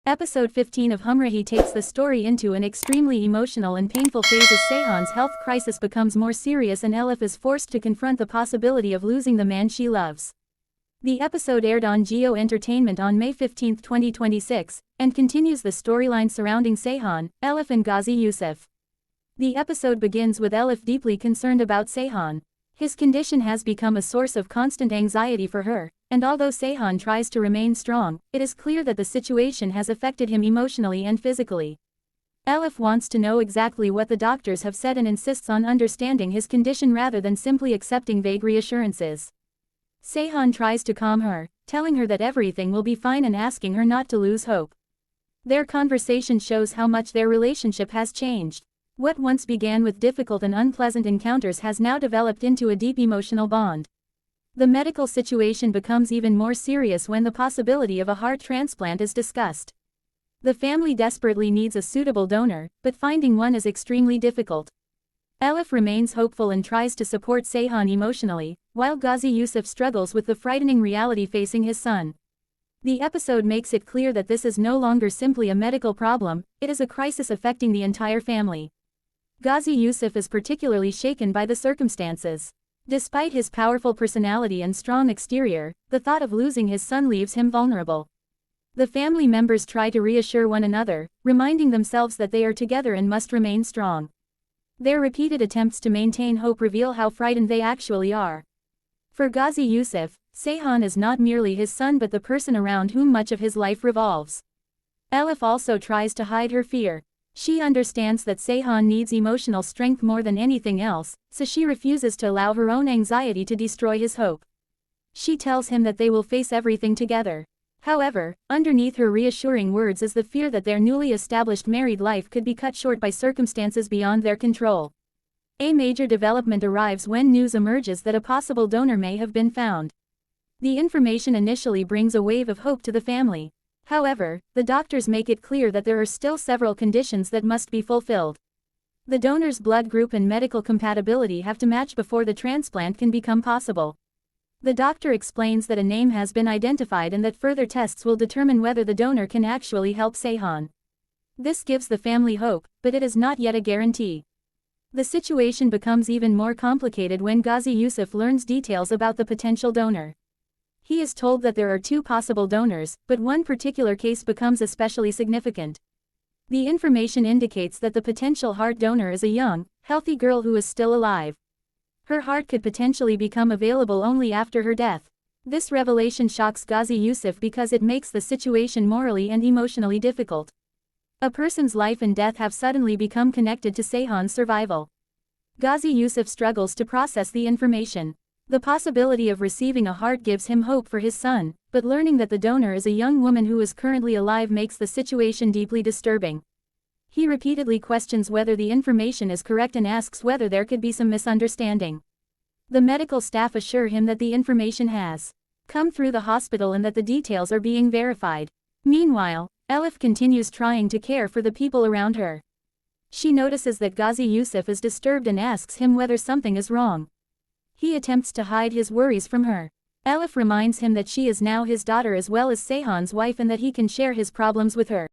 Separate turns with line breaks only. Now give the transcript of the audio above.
Episode 15 of Humrahi takes the story into an extremely emotional and painful phase as Sayhaan's health crisis becomes more serious and Elif is forced to confront the possibility of losing the man she loves. The episode aired on Geo Entertainment on May 15, 2026, and continues the storyline surrounding Sayhaan, Elif and Ghazi Yousuf. The episode begins with Elif deeply concerned about Sayhaan. His condition has become a source of constant anxiety for her, and although Sayhaan tries to remain strong, it is clear that the situation has affected him emotionally and physically. Elif wants to know exactly what the doctors have said and insists on understanding his condition rather than simply accepting vague reassurances. Sayhaan tries to calm her, telling her that everything will be fine and asking her not to lose hope. Their conversation shows how much their relationship has changed. What once began with difficult and unpleasant encounters has now developed into a deep emotional bond. The medical situation becomes even more serious when the possibility of a heart transplant is discussed. The family desperately needs a suitable donor, but finding one is extremely difficult. Elif remains hopeful and tries to support Sayhaan emotionally, while Ghazi Yousuf struggles with the frightening reality facing his son. The episode makes it clear that this is no longer simply a medical problem, it is a crisis affecting the entire family. Ghazi Yousuf is particularly shaken by the circumstances. Despite his powerful personality and strong exterior, the thought of losing his son leaves him vulnerable. The family members try to reassure one another, reminding themselves that they are together and must remain strong. Their repeated attempts to maintain hope reveal how frightened they actually are. For Ghazi Yousuf, Sayhaan is not merely his son but the person around whom much of his life revolves. Elif also tries to hide her fear. She understands that Sayhaan needs emotional strength more than anything else, so she refuses to allow her own anxiety to destroy his hope. She tells him that they will face everything together. However, underneath her reassuring words is the fear that their newly established married life could be cut short by circumstances beyond their control. A major development arrives when news emerges that a possible donor may have been found. The information initially brings a wave of hope to the family. However, the doctors make it clear that there are still several conditions that must be fulfilled. The donor's blood group and medical compatibility have to match before the transplant can become possible. The doctor explains that a name has been identified and that further tests will determine whether the donor can actually help Sayhaan. This gives the family hope, but it is not yet a guarantee. The situation becomes even more complicated when Ghazi Yousuf learns details about the potential donor. He is told that there are two possible donors, but one particular case becomes especially significant. The information indicates that the potential heart donor is a young, healthy girl who is still alive. Her heart could potentially become available only after her death. This revelation shocks Ghazi Yousuf because it makes the situation morally and emotionally difficult. A person's life and death have suddenly become connected to Sayhaan's survival. Ghazi Yousuf struggles to process the information. The possibility of receiving a heart gives him hope for his son, but learning that the donor is a young woman who is currently alive makes the situation deeply disturbing. He repeatedly questions whether the information is correct and asks whether there could be some misunderstanding. The medical staff assure him that the information has come through the hospital and that the details are being verified. Meanwhile, Elif continues trying to care for the people around her. She notices that Ghazi Yousuf is disturbed and asks him whether something is wrong. He attempts to hide his worries from her. Elif reminds him that she is now his daughter as well as Sayhaan's wife and that he can share his problems with her.